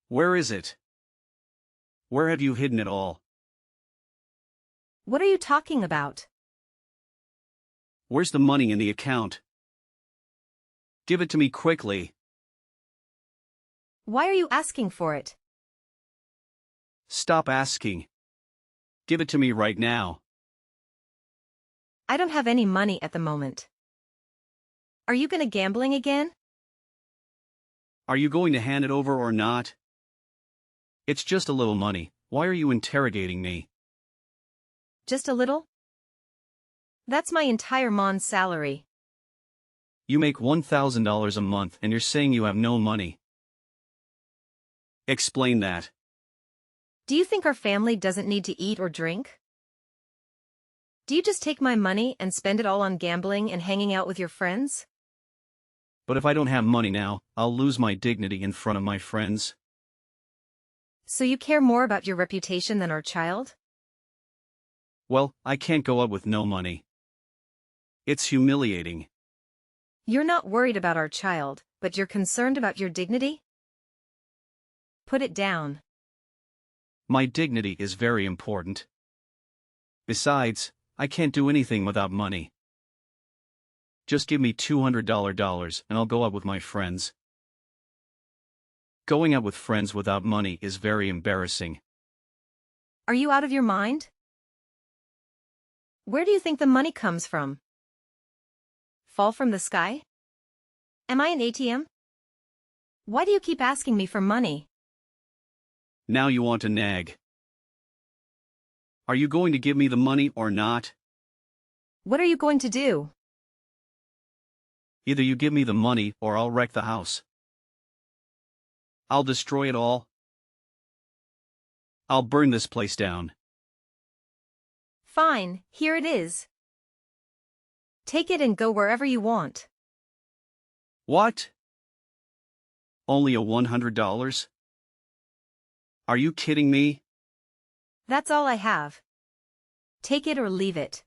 Where is it? Where have you hidden it all? What are you talking about? Where's the money in the account? Give it to me quickly. Why are you asking for it? Stop asking. Give it to me right now. I don't have any money at the moment. Are you gonna gambling again? Are you going to hand it over or not? It's just a little money. Why are you interrogating me? Just a little? That's my entire month's salary. You make $1,000 a month and you're saying you have no money. Explain that. Do you think our family doesn't need to eat or drink? Do you just take my money and spend it all on gambling and hanging out with your friends? But if I don't have money now, I'll lose my dignity in front of my friends. So you care more about your reputation than our child? Well, I can't go out with no money. It's humiliating. You're not worried about our child, but you're concerned about your dignity? Put it down. My dignity is very important. Besides, I can't do anything without money. Just give me $200 and I'll go out with my friends. Going out with friends without money is very embarrassing. Are you out of your mind? Where do you think the money comes from? Fall from the sky? Am I an ATM? Why do you keep asking me for money? Now you want to nag. Are you going to give me the money or not? What are you going to do? Either you give me the money or I'll wreck the house. I'll destroy it all. I'll burn this place down. Fine, here it is. Take it and go wherever you want. What? Only a $100? Are you kidding me? That's all I have. Take it or leave it.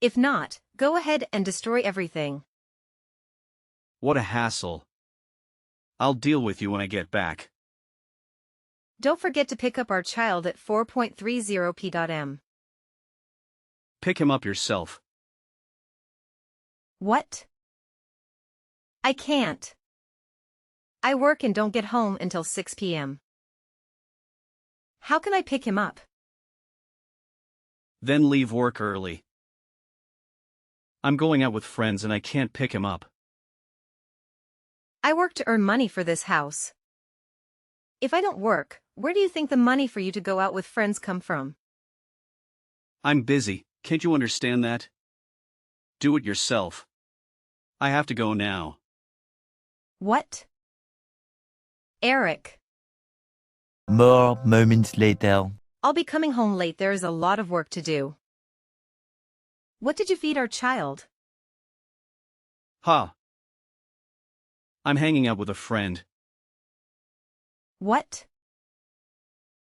If not, go ahead and destroy everything. What a hassle. I'll deal with you when I get back. Don't forget to pick up our child at 4.30 p.m. Pick him up yourself. What? I can't. I work and don't get home until 6 p.m. How can I pick him up? Then leave work early. I'm going out with friends and I can't pick him up. I work to earn money for this house. If I don't work, where do you think the money for you to go out with friends come from? I'm busy, can't you understand that? Do it yourself. I have to go now. What? Eric. More moments later. I'll be coming home late. There is a lot of work to do. What did you feed our child? Huh. I'm hanging out with a friend. What?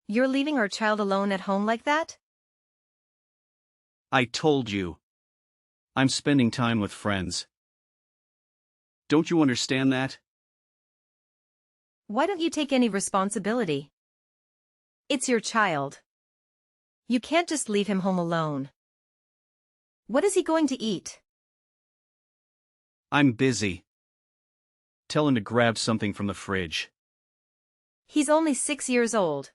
You're leaving our child alone at home like that? I told you. I'm spending time with friends. Don't you understand that? Why don't you take any responsibility? It's your child. You can't just leave him home alone. What is he going to eat? I'm busy. Tell him to grab something from the fridge. He's only 6 years old.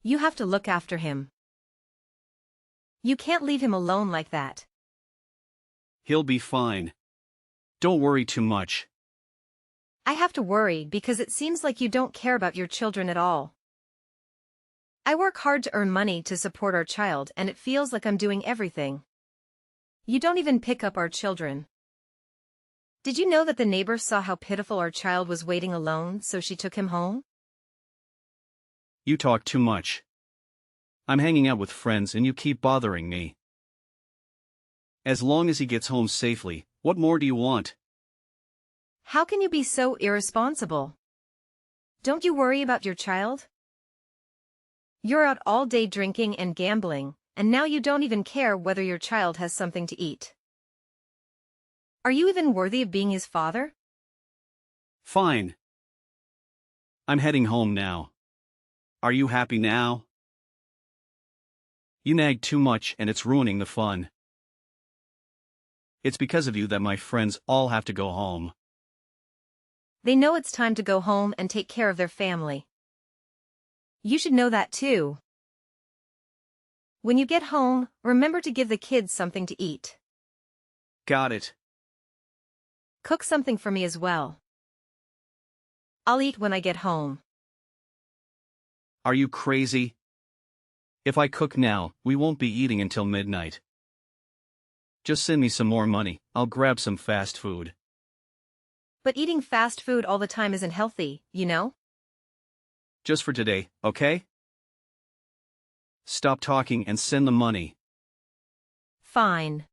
You have to look after him. You can't leave him alone like that. He'll be fine. Don't worry too much. I have to worry because it seems like you don't care about your children at all. I work hard to earn money to support our child and it feels like I'm doing everything. You don't even pick up our children. Did you know that the neighbor saw how pitiful our child was waiting alone, so she took him home? You talk too much. I'm hanging out with friends and you keep bothering me. As long as he gets home safely, what more do you want? How can you be so irresponsible? Don't you worry about your child? You're out all day drinking and gambling, and now you don't even care whether your child has something to eat. Are you even worthy of being his father? Fine. I'm heading home now. Are you happy now? You nag too much and it's ruining the fun. It's because of you that my friends all have to go home. They know it's time to go home and take care of their family. You should know that too. When you get home, remember to give the kids something to eat. Got it. Cook something for me as well. I'll eat when I get home. Are you crazy? If I cook now, we won't be eating until midnight. Just send me some more money, I'll grab some fast food. But eating fast food all the time isn't healthy, you know? Just for today, okay? Stop talking and send the money. Fine.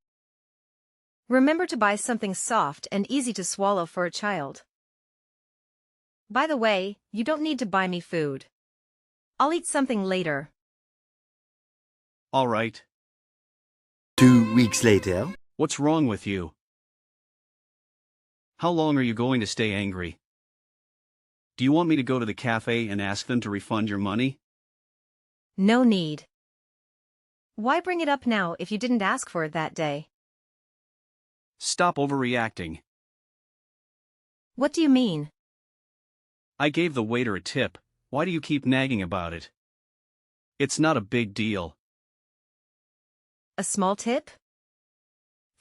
Remember to buy something soft and easy to swallow for a child. By the way, you don't need to buy me food. I'll eat something later. All right. 2 weeks later. What's wrong with you? How long are you going to stay angry? Do you want me to go to the cafe and ask them to refund your money? No need. Why bring it up now if you didn't ask for it that day? Stop overreacting. What do you mean? I gave the waiter a tip, why do you keep nagging about it? It's not a big deal. A small tip?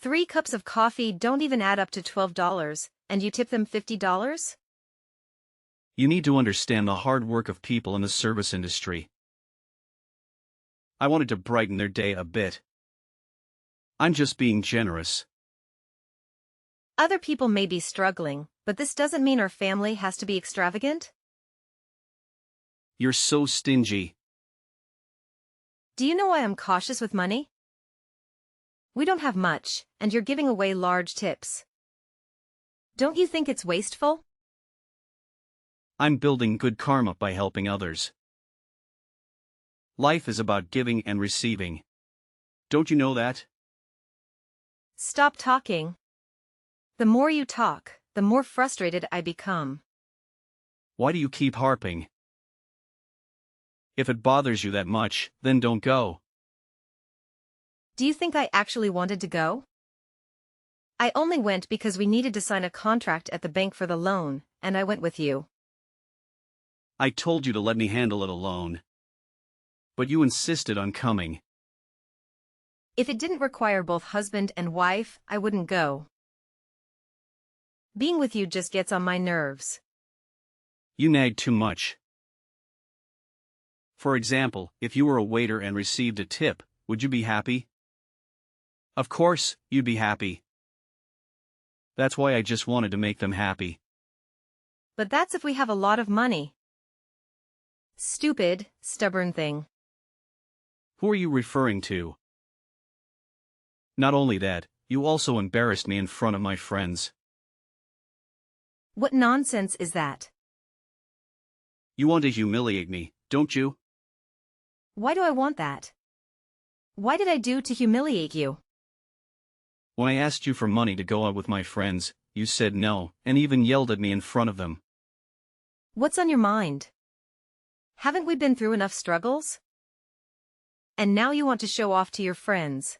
3 cups of coffee don't even add up to $12, and you tip them $50? You need to understand the hard work of people in the service industry. I wanted to brighten their day a bit. I'm just being generous. Other people may be struggling, but this doesn't mean our family has to be extravagant. You're so stingy. Do you know why I'm cautious with money? We don't have much, and you're giving away large tips. Don't you think it's wasteful? I'm building good karma by helping others. Life is about giving and receiving. Don't you know that? Stop talking. The more you talk, the more frustrated I become. Why do you keep harping? If it bothers you that much, then don't go. Do you think I actually wanted to go? I only went because we needed to sign a contract at the bank for the loan, and I went with you. I told you to let me handle it alone. But you insisted on coming. If it didn't require both husband and wife, I wouldn't go. Being with you just gets on my nerves. You nag too much. For example, if you were a waiter and received a tip, would you be happy? Of course, you'd be happy. That's why I just wanted to make them happy. But that's if we have a lot of money. Stupid, stubborn thing. Who are you referring to? Not only that, you also embarrassed me in front of my friends. What nonsense is that? You want to humiliate me, don't you? Why do I want that? What did I do to humiliate you? When I asked you for money to go out with my friends, you said no, and even yelled at me in front of them. What's on your mind? Haven't we been through enough struggles? And now you want to show off to your friends.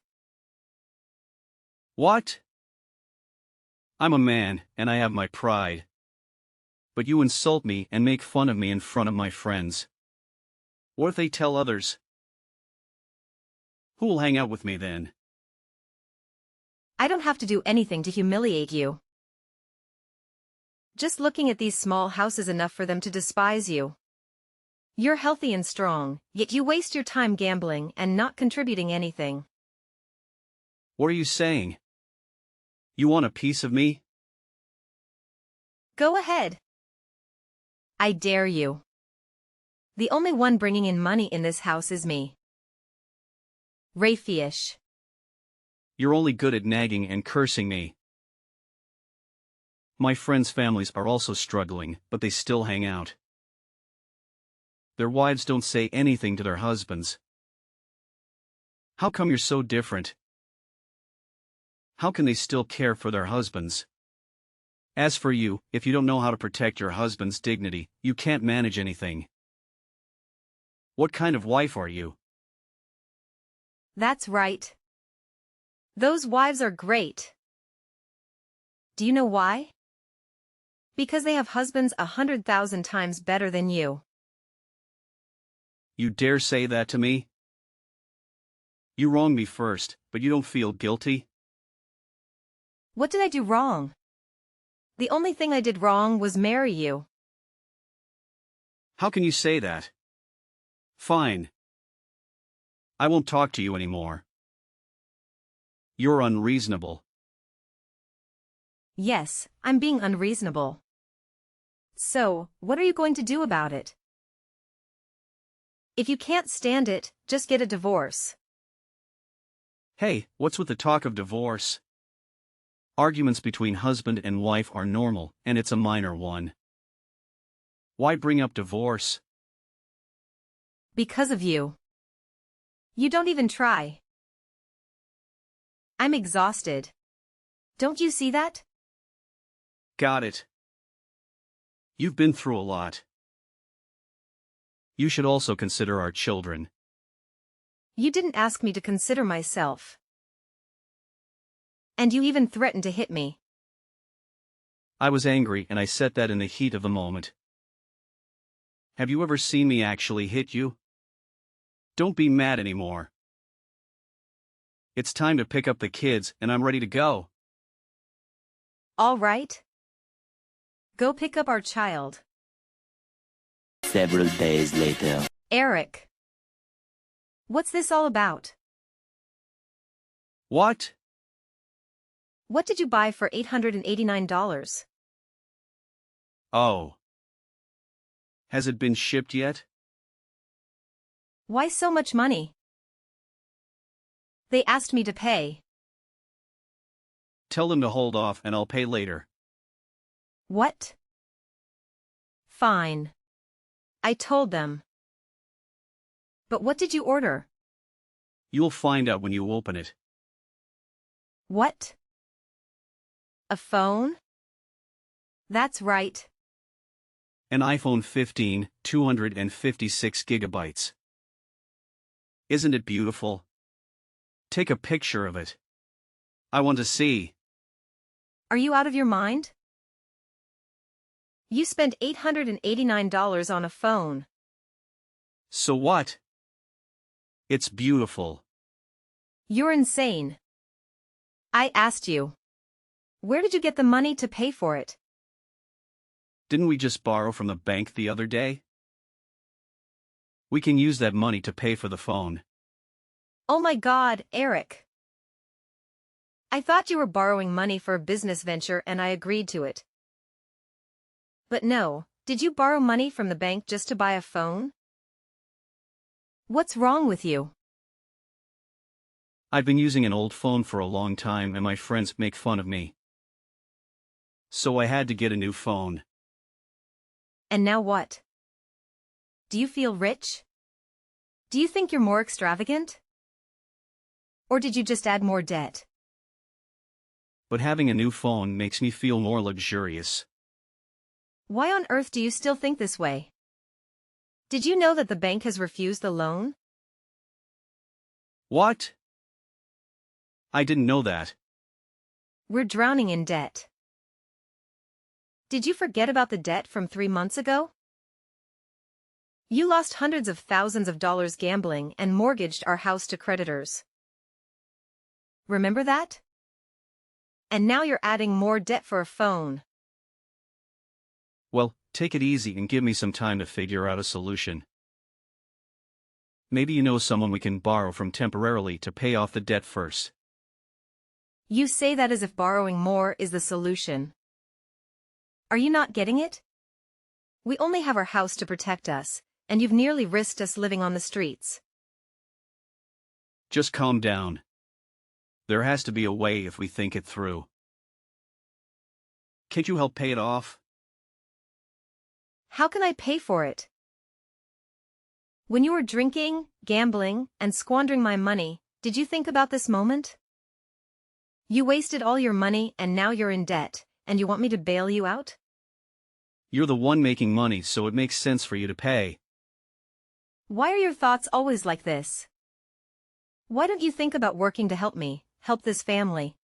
What? I'm a man, and I have my pride. But you insult me and make fun of me in front of my friends. What if they tell others? Who will hang out with me then? I don't have to do anything to humiliate you. Just looking at these small houses enough for them to despise you. You're healthy and strong, yet you waste your time gambling and not contributing anything. What are you saying? You want a piece of me? Go ahead. I dare you. The only one bringing in money in this house is me. Rayfish. You're only good at nagging and cursing me. My friends' families are also struggling, but they still hang out. Their wives don't say anything to their husbands. How come you're so different? How can they still care for their husbands? As for you, if you don't know how to protect your husband's dignity, you can't manage anything. What kind of wife are you? That's right. Those wives are great. Do you know why? Because they have husbands 100,000 times better than you. You dare say that to me? You wronged me first, but you don't feel guilty? What did I do wrong? The only thing I did wrong was marry you. How can you say that? Fine. I won't talk to you anymore. You're unreasonable. Yes, I'm being unreasonable. So, what are you going to do about it? If you can't stand it, just get a divorce. Hey, what's with the talk of divorce? Arguments between husband and wife are normal, and it's a minor one. Why bring up divorce? Because of you. You don't even try. I'm exhausted. Don't you see that? Got it. You've been through a lot. You should also consider our children. You didn't ask me to consider myself. And you even threatened to hit me. I was angry and I said that in the heat of the moment. Have you ever seen me actually hit you? Don't be mad anymore. It's time to pick up the kids and I'm ready to go. All right. Go pick up our child. Several days later. Eric. What's this all about? What? What did you buy for $889? Oh. Has it been shipped yet? Why so much money? They asked me to pay. Tell them to hold off and I'll pay later. What? Fine. I told them. But what did you order? You'll find out when you open it. What? A phone? That's right. An iPhone 15, 256 gigabytes. Isn't it beautiful? Take a picture of it. I want to see. Are you out of your mind? You spent $889 on a phone. So what? It's beautiful. You're insane. I asked you. Where did you get the money to pay for it? Didn't we just borrow from the bank the other day? We can use that money to pay for the phone. Oh my God, Eric. I thought you were borrowing money for a business venture and I agreed to it. But no, did you borrow money from the bank just to buy a phone? What's wrong with you? I've been using an old phone for a long time and my friends make fun of me. So I had to get a new phone. And now what? Do you feel rich? Do you think you're more extravagant? Or did you just add more debt? But having a new phone makes me feel more luxurious. Why on earth do you still think this way? Did you know that the bank has refused the loan? What? I didn't know that. We're drowning in debt. Did you forget about the debt from 3 months ago? You lost hundreds of thousands of dollars gambling and mortgaged our house to creditors. Remember that? And now you're adding more debt for a phone. Well, take it easy and give me some time to figure out a solution. Maybe you know someone we can borrow from temporarily to pay off the debt first. You say that as if borrowing more is the solution. Are you not getting it? We only have our house to protect us, and you've nearly risked us living on the streets. Just calm down. There has to be a way if we think it through. Can't you help pay it off? How can I pay for it? When you were drinking, gambling, and squandering my money, did you think about this moment? You wasted all your money and now you're in debt, and you want me to bail you out? You're the one making money, so it makes sense for you to pay. Why are your thoughts always like this? Why don't you think about working to help me, help this family?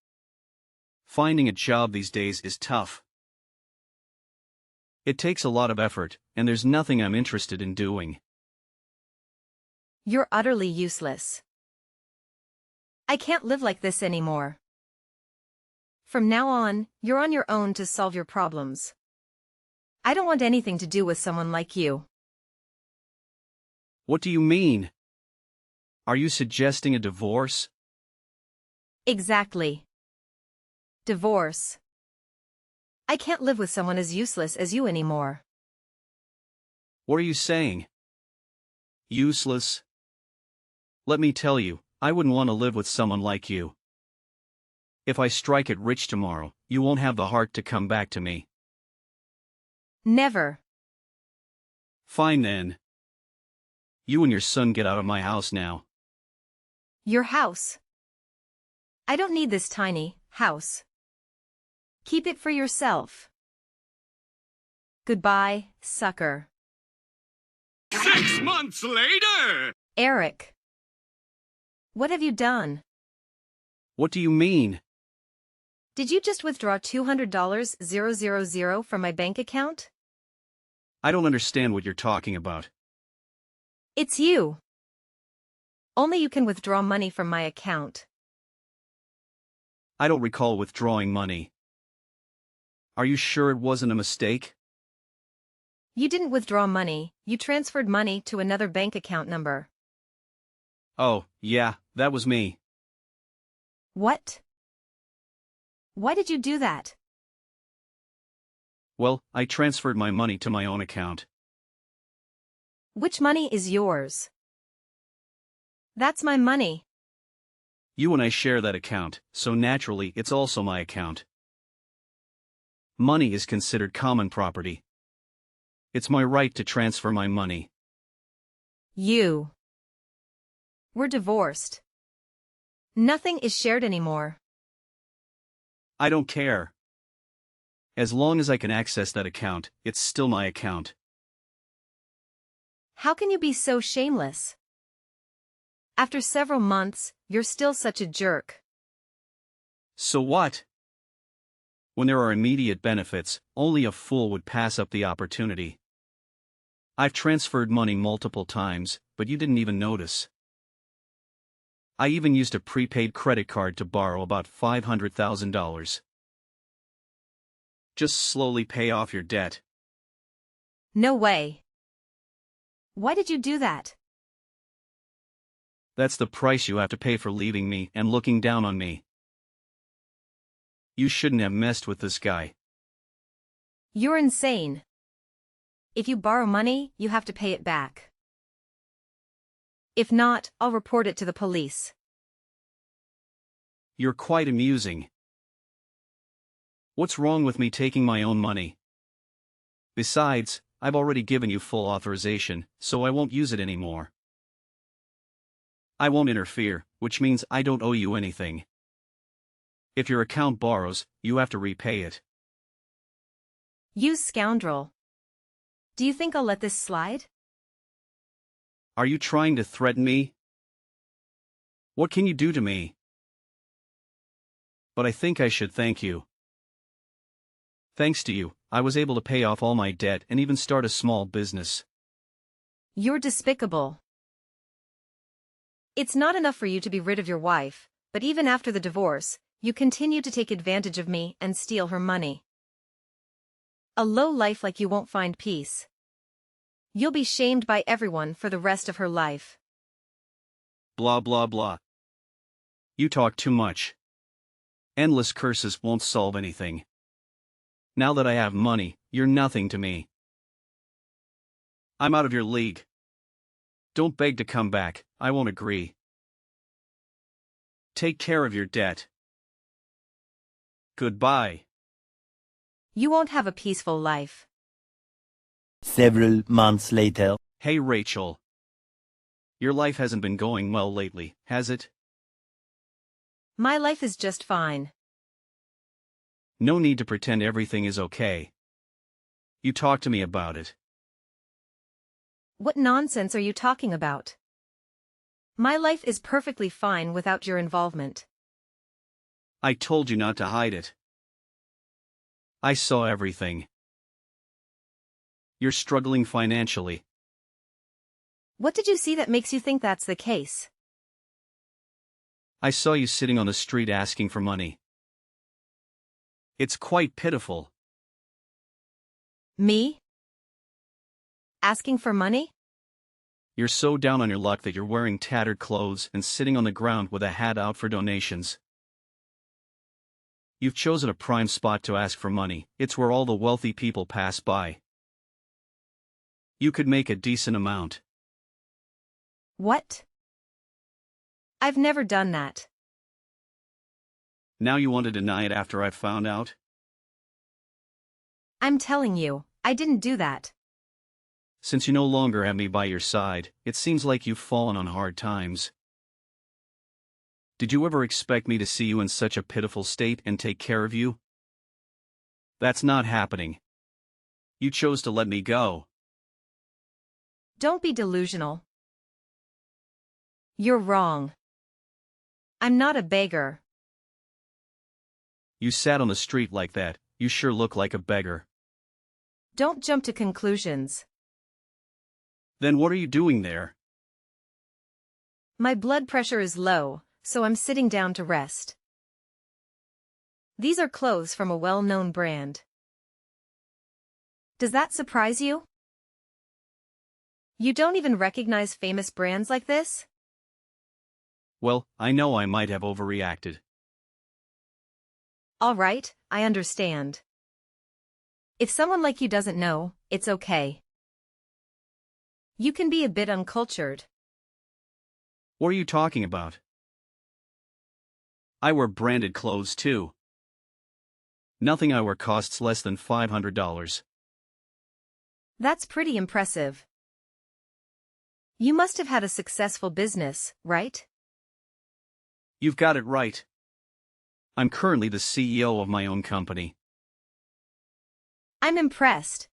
Finding a job these days is tough. It takes a lot of effort, and there's nothing I'm interested in doing. You're utterly useless. I can't live like this anymore. From now on, you're on your own to solve your problems. I don't want anything to do with someone like you. What do you mean? Are you suggesting a divorce? Exactly. Divorce. I can't live with someone as useless as you anymore. What are you saying? Useless? Let me tell you, I wouldn't want to live with someone like you. If I strike it rich tomorrow, you won't have the heart to come back to me. Never. Fine then. You and your son get out of my house now. Your house. I don't need this tiny house. Keep it for yourself. Goodbye, sucker. 6 months later! Eric. What have you done? What do you mean? Did you just withdraw $200,000 from my bank account? I don't understand what you're talking about. It's you. Only you can withdraw money from my account. I don't recall withdrawing money. Are you sure it wasn't a mistake? You didn't withdraw money, you transferred money to another bank account number. Oh, yeah, that was me. What? Why did you do that? Well, I transferred my money to my own account. Which money is yours? That's my money. You and I share that account, so naturally it's also my account. Money is considered common property. It's my right to transfer my money. You. We're divorced. Nothing is shared anymore. I don't care. As long as I can access that account, it's still my account. How can you be so shameless? After several months, you're still such a jerk. So what? When there are immediate benefits, only a fool would pass up the opportunity. I've transferred money multiple times, but you didn't even notice. I even used a prepaid credit card to borrow about $500,000. Just slowly pay off your debt. No way. Why did you do that? That's the price you have to pay for leaving me and looking down on me. You shouldn't have messed with this guy. You're insane. If you borrow money, you have to pay it back. If not, I'll report it to the police. You're quite amusing. What's wrong with me taking my own money? Besides, I've already given you full authorization, so I won't use it anymore. I won't interfere, which means I don't owe you anything. If your account borrows, you have to repay it. You scoundrel. Do you think I'll let this slide? Are you trying to threaten me? What can you do to me? But I think I should thank you. Thanks to you, I was able to pay off all my debt and even start a small business. You're despicable. It's not enough for you to be rid of your wife, but even after the divorce, you continue to take advantage of me and steal her money. A low life like you won't find peace. You'll be shamed by everyone for the rest of her life. Blah blah blah. You talk too much. Endless curses won't solve anything. Now that I have money, you're nothing to me. I'm out of your league. Don't beg to come back, I won't agree. Take care of your debt. Goodbye. You won't have a peaceful life. Several months later. Hey Rachel. Your life hasn't been going well lately, has it? My life is just fine. No need to pretend everything is okay. You talk to me about it. What nonsense are you talking about? My life is perfectly fine without your involvement. I told you not to hide it. I saw everything. You're struggling financially. What did you see that makes you think that's the case? I saw you sitting on the street asking for money. It's quite pitiful. Me? Asking for money? You're so down on your luck that you're wearing tattered clothes and sitting on the ground with a hat out for donations. You've chosen a prime spot to ask for money. It's where all the wealthy people pass by. You could make a decent amount. What? I've never done that. Now you want to deny it after I've found out? I'm telling you, I didn't do that. Since you no longer have me by your side, it seems like you've fallen on hard times. Did you ever expect me to see you in such a pitiful state and take care of you? That's not happening. You chose to let me go. Don't be delusional. You're wrong. I'm not a beggar. You sat on the street like that. You sure look like a beggar. Don't jump to conclusions. Then what are you doing there? My blood pressure is low, so I'm sitting down to rest. These are clothes from a well-known brand. Does that surprise you? You don't even recognize famous brands like this? Well, I know I might have overreacted. All right, I understand. If someone like you doesn't know, it's okay. You can be a bit uncultured. What are you talking about? I wear branded clothes too. Nothing I wear costs less than $500. That's pretty impressive. You must have had a successful business, right? You've got it right. I'm currently the CEO of my own company. I'm impressed.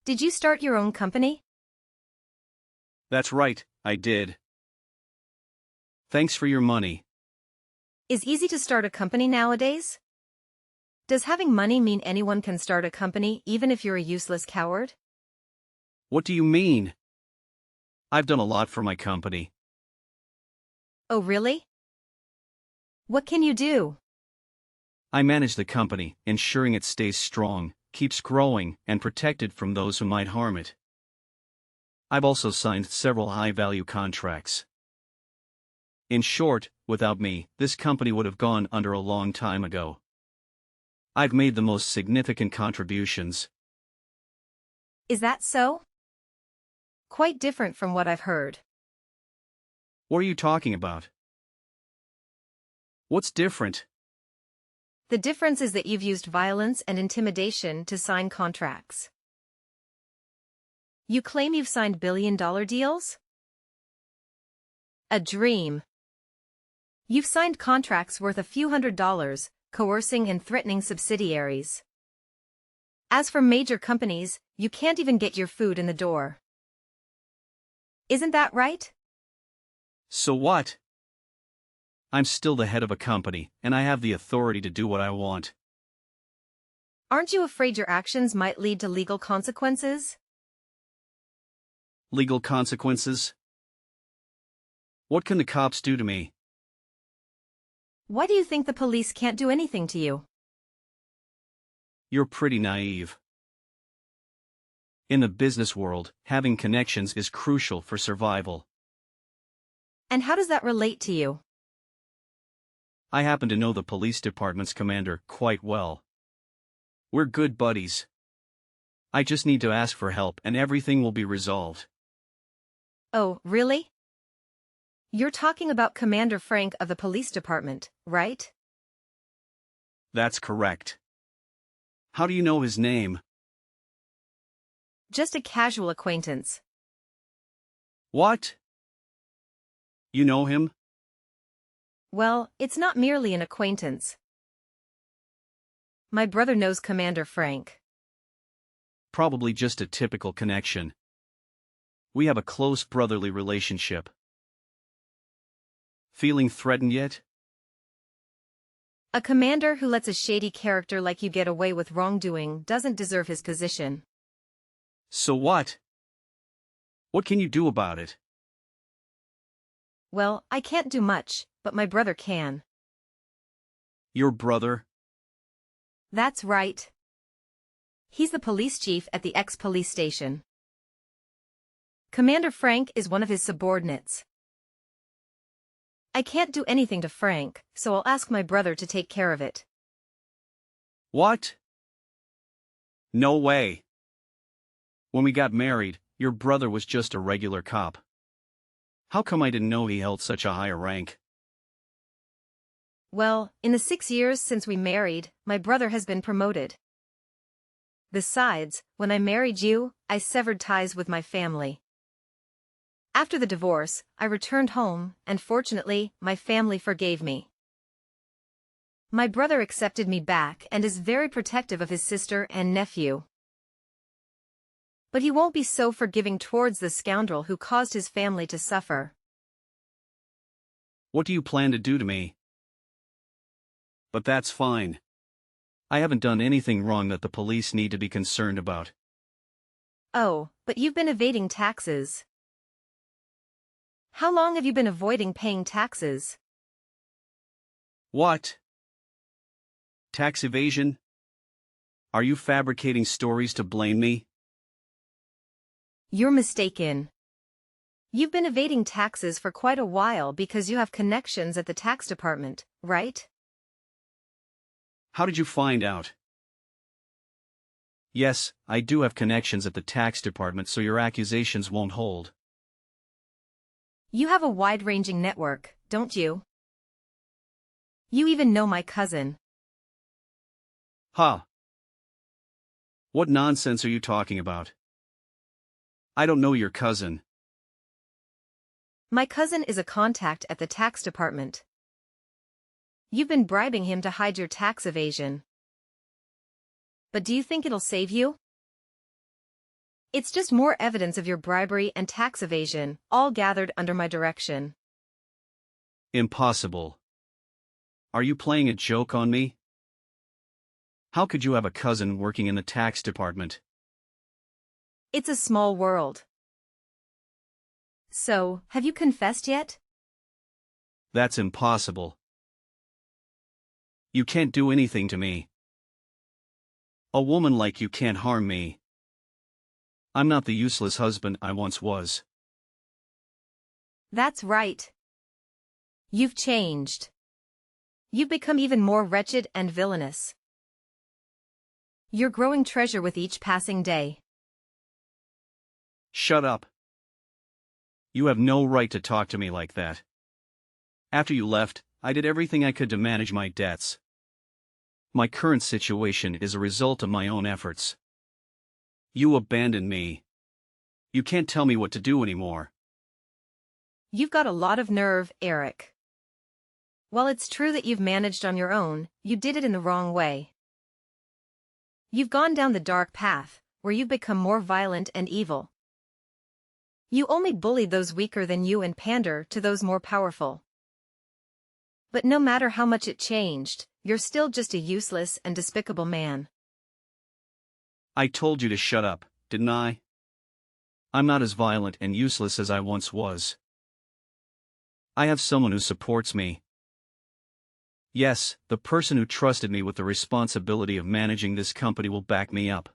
Did you start your own company? That's right, I did. Thanks for your money. Is easy to start a company nowadays? Does having money mean anyone can start a company even if you're a useless coward? What do you mean? I've done a lot for my company. Oh really? What can you do? I manage the company, ensuring it stays strong, keeps growing, and protected from those who might harm it. I've also signed several high-value contracts. In short, without me, this company would have gone under a long time ago. I've made the most significant contributions. Is that so? Quite different from what I've heard. What are you talking about? What's different? The difference is that you've used violence and intimidation to sign contracts. You claim you've signed billion-dollar deals? A dream. You've signed contracts worth a few $100s, coercing and threatening subsidiaries. As for major companies, you can't even get your food in the door. Isn't that right? So what? I'm still the head of a company, and I have the authority to do what I want. Aren't you afraid your actions might lead to legal consequences? Legal consequences? What can the cops do to me? Why do you think the police can't do anything to you? You're pretty naive. In the business world, having connections is crucial for survival. And how does that relate to you? I happen to know the police department's commander quite well. We're good buddies. I just need to ask for help and everything will be resolved. Oh, really? You're talking about Commander Frank of the police department, right? That's correct. How do you know his name? Just a casual acquaintance. What? You know him? Well, it's not merely an acquaintance. My brother knows Commander Frank. Probably just a typical connection. We have a close brotherly relationship. Feeling threatened yet? A commander who lets a shady character like you get away with wrongdoing doesn't deserve his position. So what? What can you do about it? Well, I can't do much, but my brother can. Your brother? That's right. He's the police chief at the ex-police station. Commander Frank is one of his subordinates. I can't do anything to Frank, so I'll ask my brother to take care of it. What? No way. When we got married, your brother was just a regular cop. How come I didn't know he held such a high rank? Well, in the 6 years since we married, my brother has been promoted. Besides, when I married you, I severed ties with my family. After the divorce, I returned home, and fortunately, my family forgave me. My brother accepted me back and is very protective of his sister and nephew. But he won't be so forgiving towards the scoundrel who caused his family to suffer. What do you plan to do to me? But that's fine. I haven't done anything wrong that the police need to be concerned about. Oh, but you've been evading taxes. How long have you been avoiding paying taxes? What? Tax evasion? Are you fabricating stories to blame me? You're mistaken. You've been evading taxes for quite a while because you have connections at the tax department, right? How did you find out? Yes, I do have connections at the tax department, so your accusations won't hold. You have a wide-ranging network, don't you? You even know my cousin. Huh. What nonsense are you talking about? I don't know your cousin. My cousin is a contact at the tax department. You've been bribing him to hide your tax evasion. But do you think it'll save you? It's just more evidence of your bribery and tax evasion, all gathered under my direction. Impossible. Are you playing a joke on me? How could you have a cousin working in the tax department? It's a small world. So, have you confessed yet? That's impossible. You can't do anything to me. A woman like you can't harm me. I'm not the useless husband I once was. That's right. You've changed. You've become even more wretched and villainous. You're growing treasure with each passing day. Shut up. You have no right to talk to me like that. After you left, I did everything I could to manage my debts. My current situation is a result of my own efforts. You abandoned me. You can't tell me what to do anymore. You've got a lot of nerve, Eric. While it's true that you've managed on your own, you did it in the wrong way. You've gone down the dark path, where you've become more violent and evil. You only bullied those weaker than you and pander to those more powerful. But no matter how much it changed, you're still just a useless and despicable man. I told you to shut up, didn't I? I'm not as violent and useless as I once was. I have someone who supports me. Yes, the person who trusted me with the responsibility of managing this company will back me up.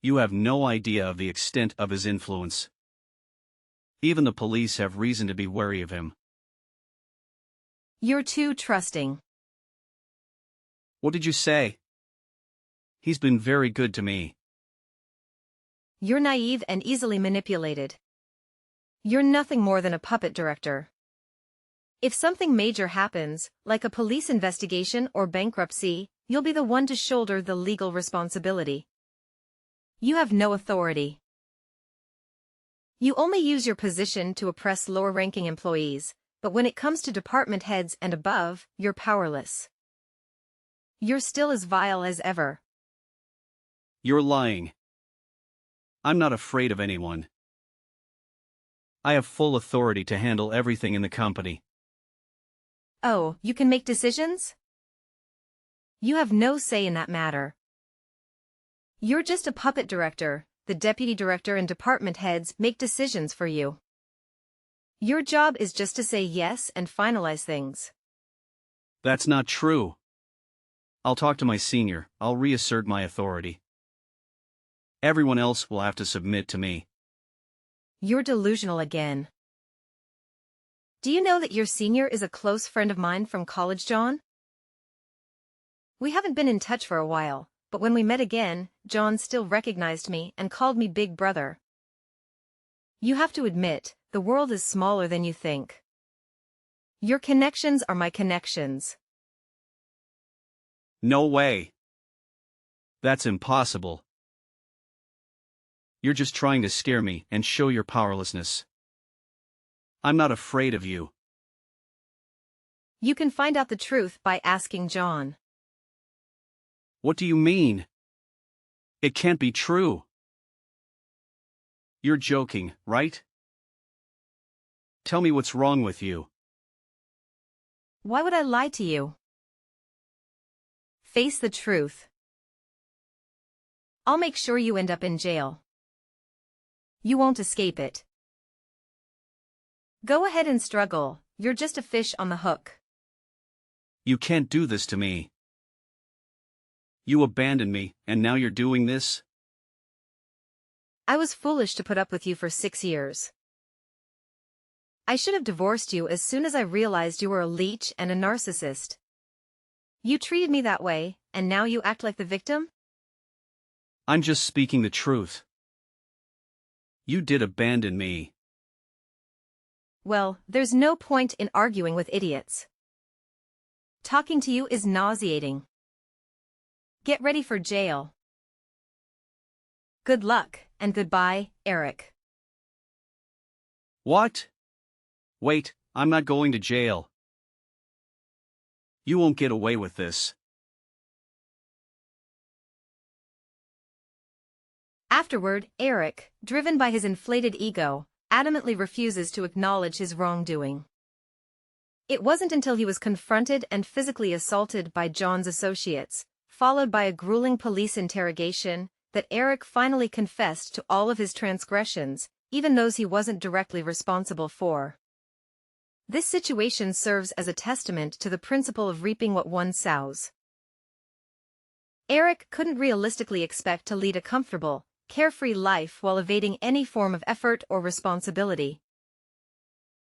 You have no idea of the extent of his influence. Even the police have reason to be wary of him. You're too trusting. What did you say? He's been very good to me. You're naive and easily manipulated. You're nothing more than a puppet director. If something major happens, like a police investigation or bankruptcy, you'll be the one to shoulder the legal responsibility. You have no authority. You only use your position to oppress lower-ranking employees, but when it comes to department heads and above, you're powerless. You're still as vile as ever. You're lying. I'm not afraid of anyone. I have full authority to handle everything in the company. Oh, you can make decisions? You have no say in that matter. You're just a puppet director. The deputy director and department heads make decisions for you. Your job is just to say yes and finalize things. That's not true. I'll talk to my senior. I'll reassert my authority. Everyone else will have to submit to me. You're delusional again. Do you know that your senior is a close friend of mine from college, John? We haven't been in touch for a while, but when we met again, John still recognized me and called me Big Brother. You have to admit, the world is smaller than you think. Your connections are my connections. No way. That's impossible. You're just trying to scare me and show your powerlessness. I'm not afraid of you. You can find out the truth by asking John. What do you mean? It can't be true. You're joking, right? Tell me what's wrong with you. Why would I lie to you? Face the truth. I'll make sure you end up in jail. You won't escape it. Go ahead and struggle. You're just a fish on the hook. You can't do this to me. You abandoned me, and now you're doing this? I was foolish to put up with you for 6 years. I should have divorced you as soon as I realized you were a leech and a narcissist. You treated me that way, and now you act like the victim? I'm just speaking the truth. You did abandon me. Well, there's no point in arguing with idiots. Talking to you is nauseating. Get ready for jail. Good luck, and goodbye, Eric. What? Wait, I'm not going to jail. You won't get away with this. Afterward, Eric, driven by his inflated ego, adamantly refuses to acknowledge his wrongdoing. It wasn't until he was confronted and physically assaulted by John's associates, followed by a grueling police interrogation, that Eric finally confessed to all of his transgressions, even those he wasn't directly responsible for. This situation serves as a testament to the principle of reaping what one sows. Eric couldn't realistically expect to lead a comfortable, carefree life while evading any form of effort or responsibility.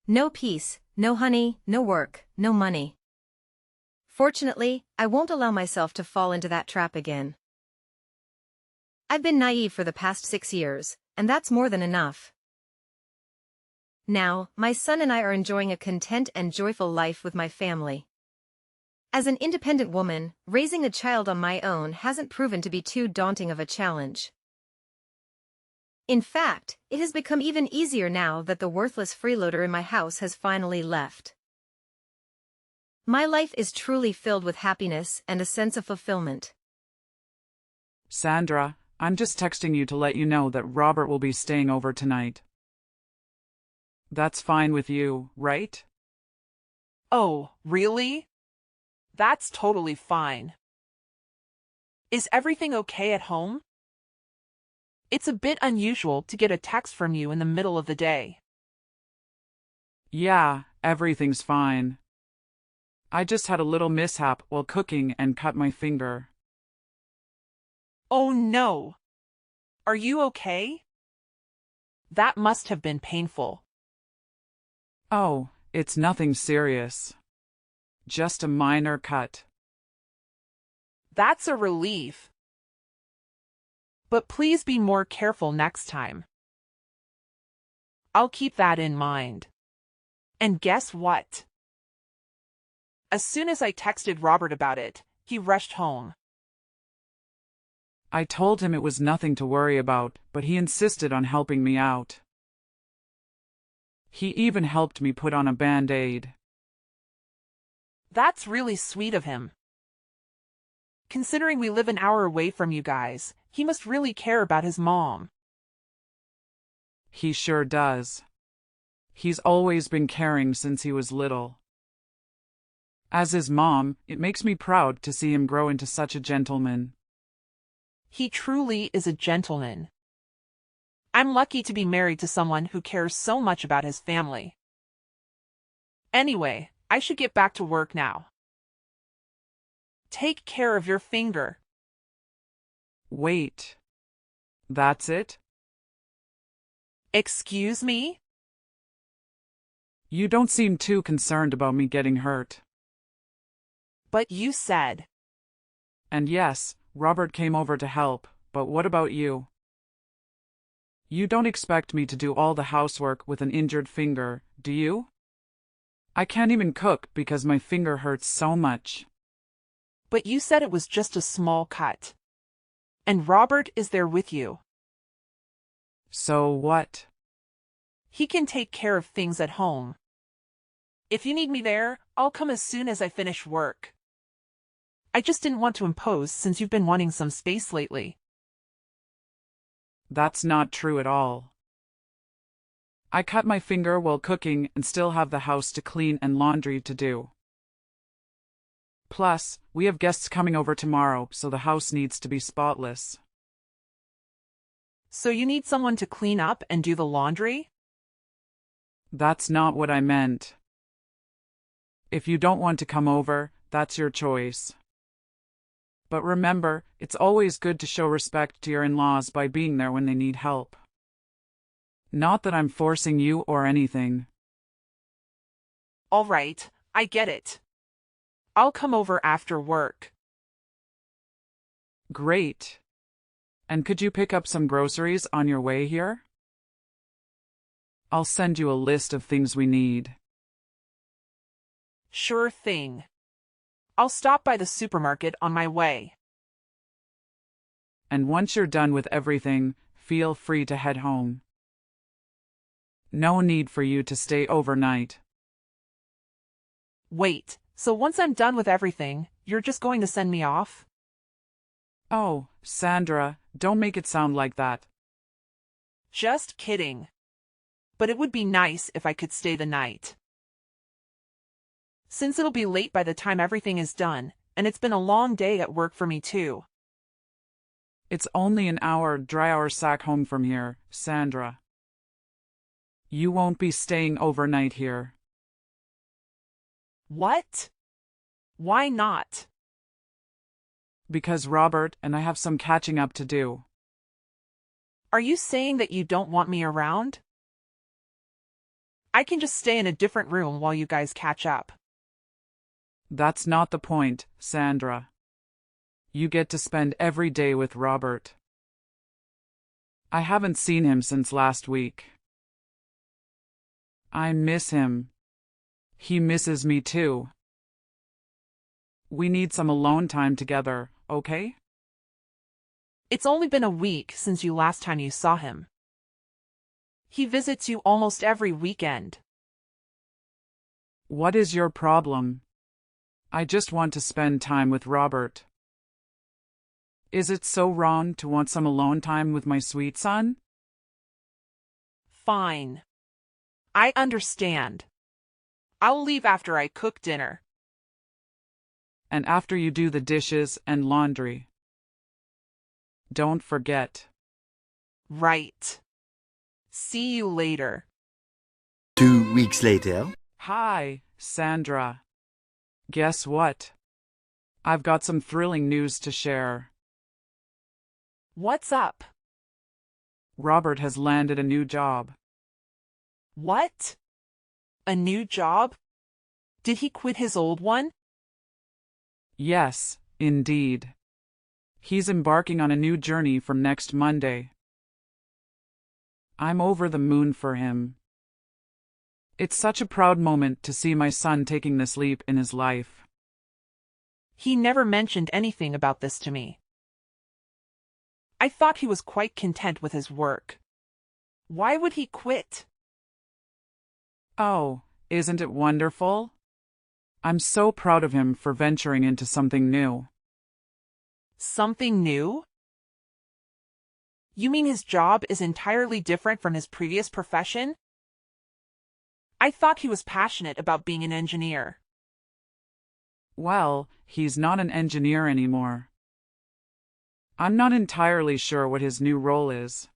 No peace, no honey, no work, no money. Fortunately, I won't allow myself to fall into that trap again. I've been naive for the past 6 years, and that's more than enough. Now, my son and I are enjoying a content and joyful life with my family. As an independent woman, raising a child on my own hasn't proven to be too daunting of a challenge. In fact, it has become even easier now that the worthless freeloader in my house has finally left. My life is truly filled with happiness and a sense of fulfillment. Sandra, I'm just texting you to let you know that Robert will be staying over tonight. That's fine with you, right? Oh, really? That's totally fine. Is everything okay at home? It's a bit unusual to get a text from you in the middle of the day. Yeah, everything's fine. I just had a little mishap while cooking and cut my finger. Oh no! Are you okay? That must have been painful. Oh, it's nothing serious. Just a minor cut. That's a relief. But please be more careful next time. I'll keep that in mind. And guess what? As soon as I texted Robert about it, he rushed home. I told him it was nothing to worry about, but he insisted on helping me out. He even helped me put on a Band-Aid. That's really sweet of him. Considering we live an hour away from you guys, he must really care about his mom. He sure does. He's always been caring since he was little. As his mom, it makes me proud to see him grow into such a gentleman. He truly is a gentleman. I'm lucky to be married to someone who cares so much about his family. Anyway, I should get back to work now. Take care of your finger. Wait. That's it? Excuse me? You don't seem too concerned about me getting hurt. But you said. And yes, Robert came over to help, but what about you? You don't expect me to do all the housework with an injured finger, do you? I can't even cook because my finger hurts so much. But you said it was just a small cut. And Robert is there with you. So what? He can take care of things at home. If you need me there, I'll come as soon as I finish work. I just didn't want to impose since you've been wanting some space lately. That's not true at all. I cut my finger while cooking and still have the house to clean and laundry to do. Plus, we have guests coming over tomorrow, so the house needs to be spotless. So you need someone to clean up and do the laundry? That's not what I meant. If you don't want to come over, that's your choice. But remember, it's always good to show respect to your in-laws by being there when they need help. Not that I'm forcing you or anything. All right, I get it. I'll come over after work. Great. And could you pick up some groceries on your way here? I'll send you a list of things we need. Sure thing. I'll stop by the supermarket on my way. And once you're done with everything, feel free to head home. No need for you to stay overnight. Wait, so once I'm done with everything, you're just going to send me off? Oh, Sandra, don't make it sound like that. Just kidding. But it would be nice if I could stay the night. Since it'll be late by the time everything is done, and it's been a long day at work for me too. It's only an hour dry-hour sack home from here, Sandra. You won't be staying overnight here. What? Why not? Because Robert and I have some catching up to do. Are you saying that you don't want me around? I can just stay in a different room while you guys catch up. That's not the point, Sandra. You get to spend every day with Robert. I haven't seen him since last week. I miss him. He misses me too. We need some alone time together, okay? It's only been a week since you last time you saw him. He visits you almost every weekend. What is your problem? I just want to spend time with Robert. Is it so wrong to want some alone time with my sweet son? Fine. I understand. I'll leave after I cook dinner. And after you do the dishes and laundry. Don't forget. Right. See you later. 2 weeks later. Hi, Sandra. Guess what? I've got some thrilling news to share. What's up? Robert has landed a new job. What? A new job? Did he quit his old one? Yes, indeed. He's embarking on a new journey from next Monday. I'm over the moon for him. It's such a proud moment to see my son taking this leap in his life. He never mentioned anything about this to me. I thought he was quite content with his work. Why would he quit? Oh, isn't it wonderful? I'm so proud of him for venturing into something new. Something new? You mean his job is entirely different from his previous profession? I thought he was passionate about being an engineer. Well, he's not an engineer anymore. I'm not entirely sure what his new role is.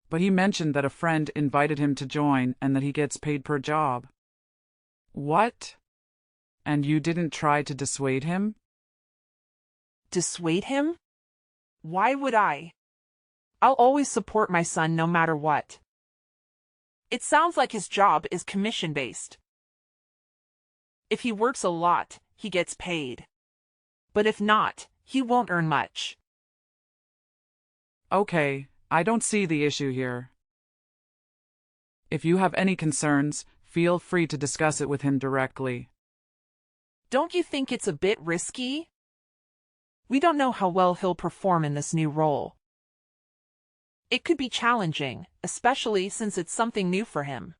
But he mentioned that a friend invited him to join and that he gets paid per job. What? And you didn't try to dissuade him? Dissuade him? Why would I? I'll always support my son no matter what. It sounds like his job is commission-based. If he works a lot, he gets paid. But if not, he won't earn much. Okay, I don't see the issue here. If you have any concerns, feel free to discuss it with him directly. Don't you think it's a bit risky? We don't know how well he'll perform in this new role. It could be challenging, especially since it's something new for him.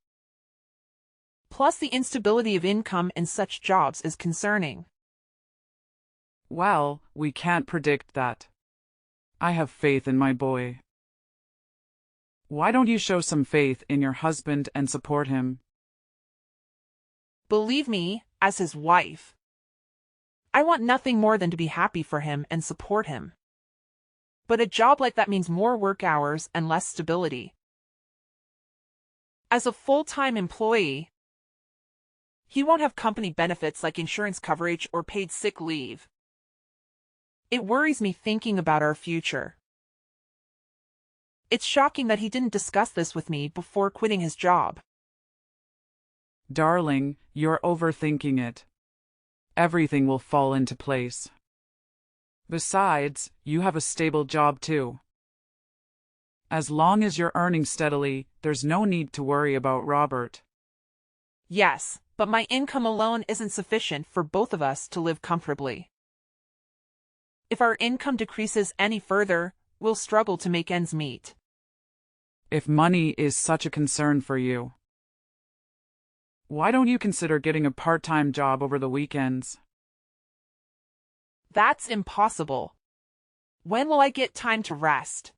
Plus, the instability of income in such jobs is concerning. Well, we can't predict that. I have faith in my boy. Why don't you show some faith in your husband and support him? Believe me, as his wife, I want nothing more than to be happy for him and support him. But a job like that means more work hours and less stability. As a full-time employee, he won't have company benefits like insurance coverage or paid sick leave. It worries me thinking about our future. It's shocking that he didn't discuss this with me before quitting his job. Darling, you're overthinking it. Everything will fall into place. Besides, you have a stable job too. As long as you're earning steadily, there's no need to worry about Robert. Yes, but my income alone isn't sufficient for both of us to live comfortably. If our income decreases any further, we'll struggle to make ends meet. If money is such a concern for you, why don't you consider getting a part-time job over the weekends? That's impossible. When will I get time to rest?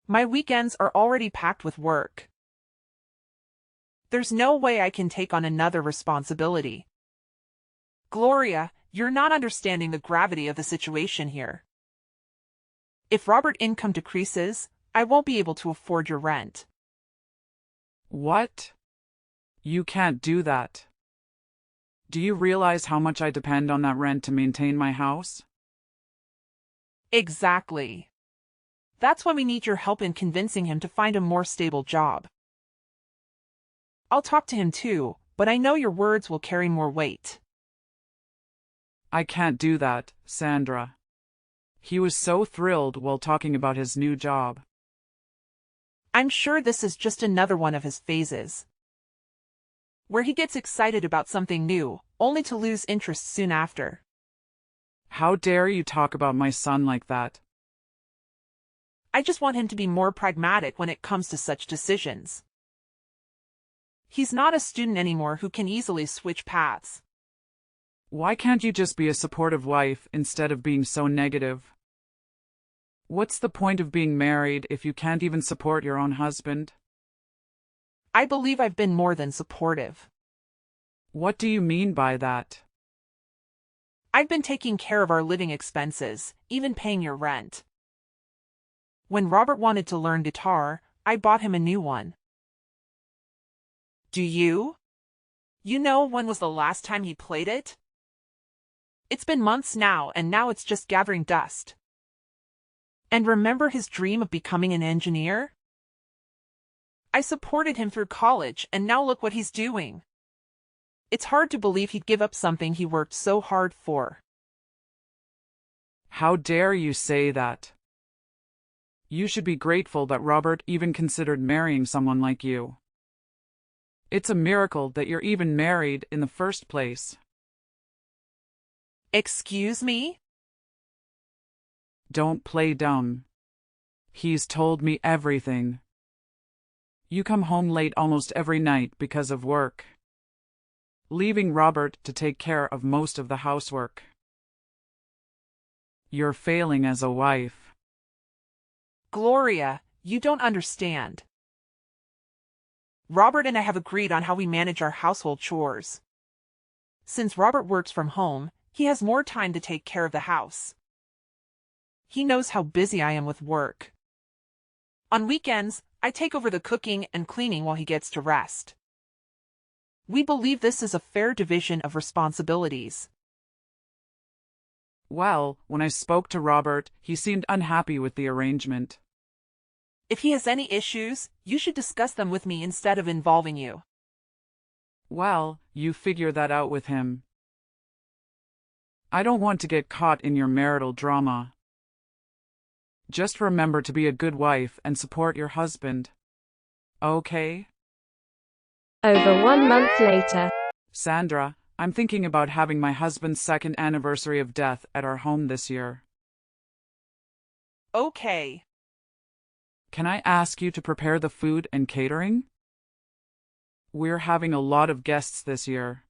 My weekends are already packed with work. There's no way I can take on another responsibility. Gloria, you're not understanding the gravity of the situation here. If Robert's income decreases, I won't be able to afford your rent. What? You can't do that. Do you realize how much I depend on that rent to maintain my house? Exactly. That's why we need your help in convincing him to find a more stable job. I'll talk to him too, but I know your words will carry more weight. I can't do that, Sandra. He was so thrilled while talking about his new job. I'm sure this is just another one of his phases, where he gets excited about something new, only to lose interest soon after. How dare you talk about my son like that? I just want him to be more pragmatic when it comes to such decisions. He's not a student anymore who can easily switch paths. Why can't you just be a supportive wife instead of being so negative? What's the point of being married if you can't even support your own husband? I believe I've been more than supportive. What do you mean by that? I've been taking care of our living expenses, even paying your rent. When Robert wanted to learn guitar, I bought him a new one. Do you? You know when was the last time he played it? It's been months now, and now it's just gathering dust. And remember his dream of becoming an engineer? I supported him through college, and now look what he's doing. It's hard to believe he'd give up something he worked so hard for. How dare you say that? You should be grateful that Robert even considered marrying someone like you. It's a miracle that you're even married in the first place. Excuse me? Don't play dumb. He's told me everything. You come home late almost every night because of work, leaving Robert to take care of most of the housework. You're failing as a wife. Gloria, you don't understand. Robert and I have agreed on how we manage our household chores. Since Robert works from home, he has more time to take care of the house. He knows how busy I am with work. On weekends, I take over the cooking and cleaning while he gets to rest. We believe this is a fair division of responsibilities. Well, when I spoke to Robert, he seemed unhappy with the arrangement. If he has any issues, you should discuss them with me instead of involving you. Well, you figure that out with him. I don't want to get caught in your marital drama. Just remember to be a good wife and support your husband. Okay? Over 1 month later. Sandra, I'm thinking about having my husband's 2nd anniversary of death at our home this year. Okay. Can I ask you to prepare the food and catering? We're having a lot of guests this year.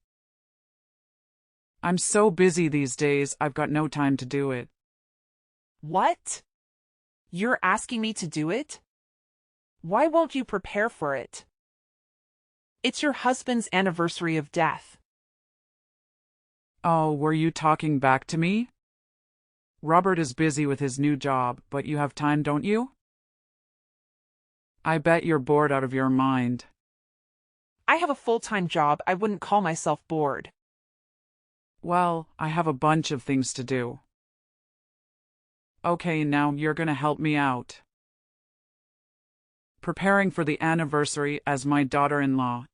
I'm so busy these days, I've got no time to do it. What? You're asking me to do it? Why won't you prepare for it? It's your husband's anniversary of death. Oh, were you talking back to me? Robert is busy with his new job, but you have time, don't you? I bet you're bored out of your mind. I have a full-time job. I wouldn't call myself bored. Well, I have a bunch of things to do. Okay, now you're gonna help me out. Preparing for the anniversary as my daughter-in-law.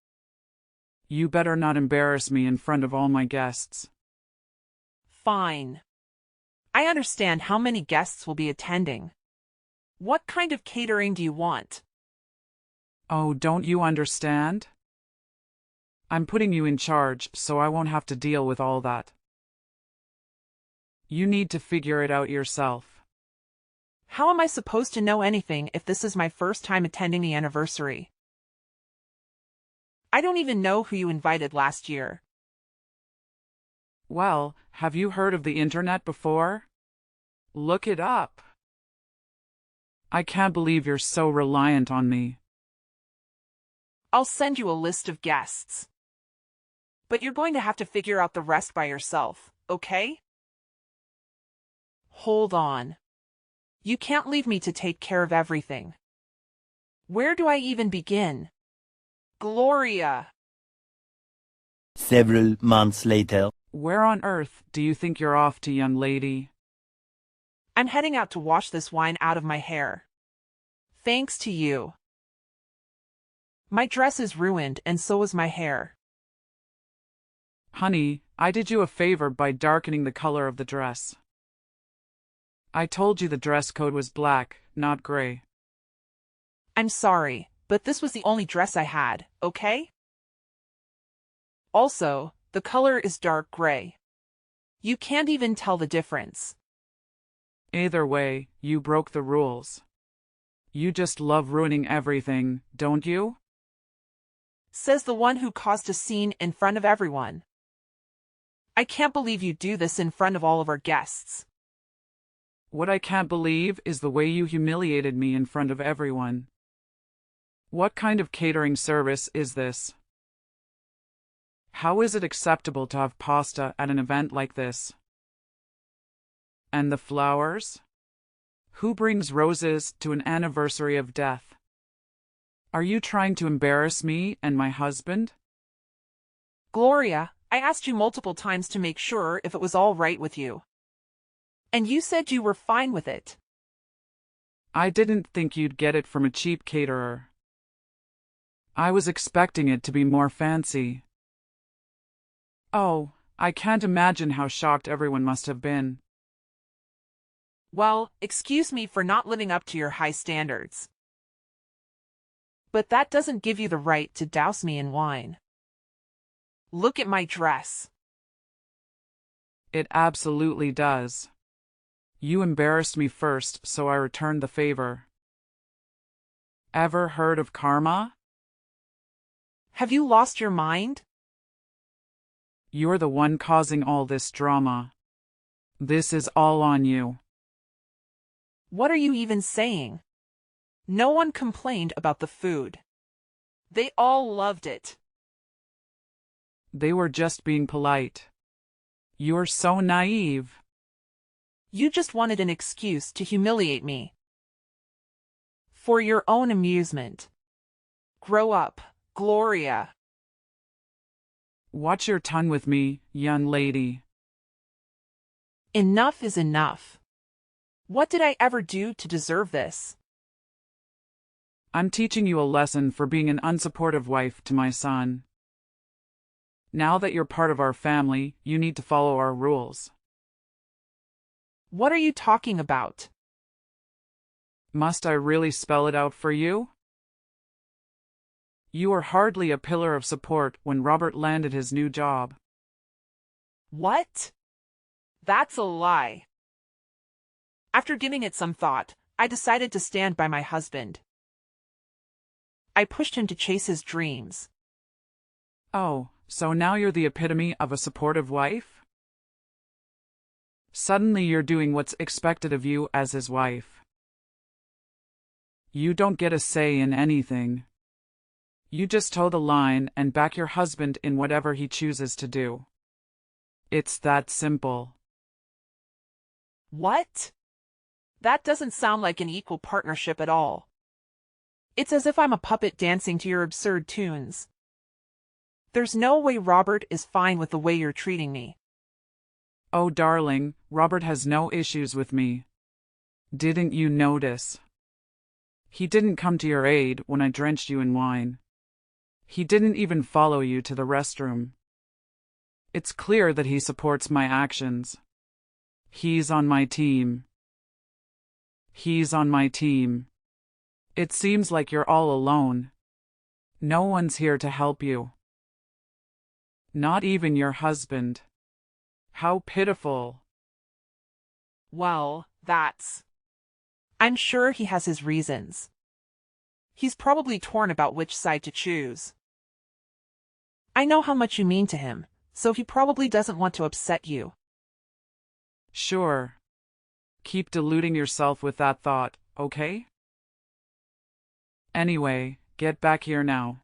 You better not embarrass me in front of all my guests. Fine. I understand how many guests will be attending. What kind of catering do you want? Oh, don't you understand? I'm putting you in charge, so I won't have to deal with all that. You need to figure it out yourself. How am I supposed to know anything if this is my first time attending the anniversary? I don't even know who you invited last year. Well, have you heard of the internet before? Look it up. I can't believe you're so reliant on me. I'll send you a list of guests. But you're going to have to figure out the rest by yourself, okay? Hold on. You can't leave me to take care of everything. Where do I even begin? Gloria! Several months later. Where on earth do you think you're off to, young lady? I'm heading out to wash this wine out of my hair. Thanks to you. My dress is ruined and so is my hair. Honey, I did you a favor by darkening the color of the dress. I told you the dress code was black, not gray. I'm sorry, but this was the only dress I had, okay? Also, the color is dark gray. You can't even tell the difference. Either way, you broke the rules. You just love ruining everything, don't you? Says the one who caused a scene in front of everyone. I can't believe you do this in front of all of our guests. What I can't believe is the way you humiliated me in front of everyone. What kind of catering service is this? How is it acceptable to have pasta at an event like this? And the flowers? Who brings roses to an anniversary of death? Are you trying to embarrass me and my husband? Gloria, I asked you multiple times to make sure if it was all right with you. And you said you were fine with it. I didn't think you'd get it from a cheap caterer. I was expecting it to be more fancy. Oh, I can't imagine how shocked everyone must have been. Well, excuse me for not living up to your high standards. But that doesn't give you the right to douse me in wine. Look at my dress. It absolutely does. You embarrassed me first, so I returned the favor. Ever heard of karma? Have you lost your mind? You're the one causing all this drama. This is all on you. What are you even saying? No one complained about the food. They all loved it. They were just being polite. You're so naive. You just wanted an excuse to humiliate me. For your own amusement. Grow up, Gloria. Watch your tongue with me, young lady. Enough is enough. What did I ever do to deserve this? I'm teaching you a lesson for being an unsupportive wife to my son. Now that you're part of our family, you need to follow our rules. What are you talking about? Must I really spell it out for you? You were hardly a pillar of support when Robert landed his new job. What? That's a lie. After giving it some thought, I decided to stand by my husband. I pushed him to chase his dreams. Oh, so now you're the epitome of a supportive wife? Suddenly you're doing what's expected of you as his wife. You don't get a say in anything. You just toe the line and back your husband in whatever he chooses to do. It's that simple. What? That doesn't sound like an equal partnership at all. It's as if I'm a puppet dancing to your absurd tunes. There's no way Robert is fine with the way you're treating me. Oh, darling, Robert has no issues with me. Didn't you notice? He didn't come to your aid when I drenched you in wine. He didn't even follow you to the restroom. It's clear that he supports my actions. He's on my team. He's on my team. It seems like you're all alone. No one's here to help you. Not even your husband. How pitiful. Well, I'm sure he has his reasons. He's probably torn about which side to choose. I know how much you mean to him, so he probably doesn't want to upset you. Sure. Keep deluding yourself with that thought, okay? Anyway, get back here now.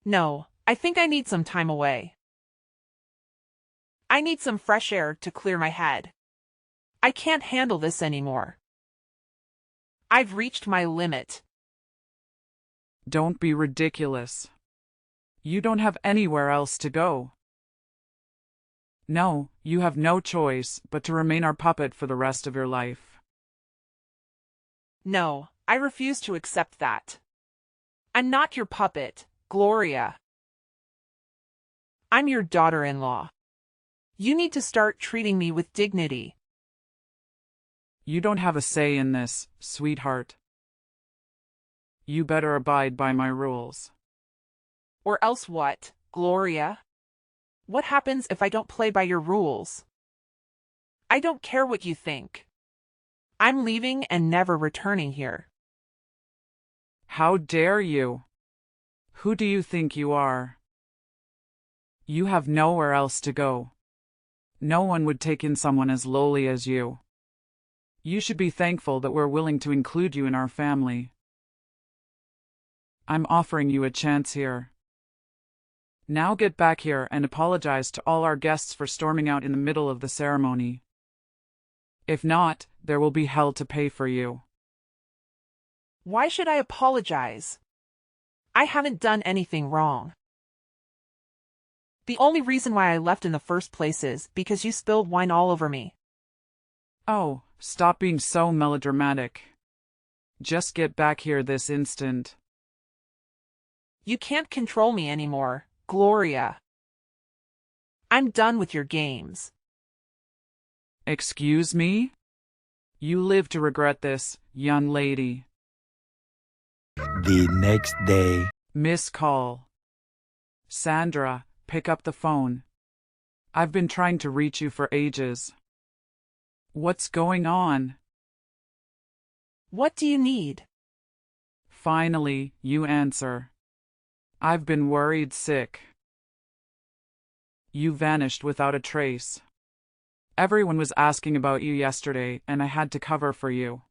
No, I think I need some time away. I need some fresh air to clear my head. I can't handle this anymore. I've reached my limit. Don't be ridiculous. You don't have anywhere else to go. No, you have no choice but to remain our puppet for the rest of your life. No, I refuse to accept that. I'm not your puppet, Gloria. I'm your daughter-in-law. You need to start treating me with dignity. You don't have a say in this, sweetheart. You better abide by my rules. Or else what, Gloria? What happens if I don't play by your rules? I don't care what you think. I'm leaving and never returning here. How dare you? Who do you think you are? You have nowhere else to go. No one would take in someone as lowly as you. You should be thankful that we're willing to include you in our family. I'm offering you a chance here. Now get back here and apologize to all our guests for storming out in the middle of the ceremony. If not, there will be hell to pay for you. Why should I apologize? I haven't done anything wrong. The only reason why I left in the first place is because you spilled wine all over me. Oh, stop being so melodramatic. Just get back here this instant. You can't control me anymore, Gloria. I'm done with your games. Excuse me? You live to regret this, young lady. The next day. Miss call. Sandra, pick up the phone. I've been trying to reach you for ages. What's going on? What do you need? Finally, you answer. I've been worried sick. You vanished without a trace. Everyone was asking about you yesterday, and I had to cover for you.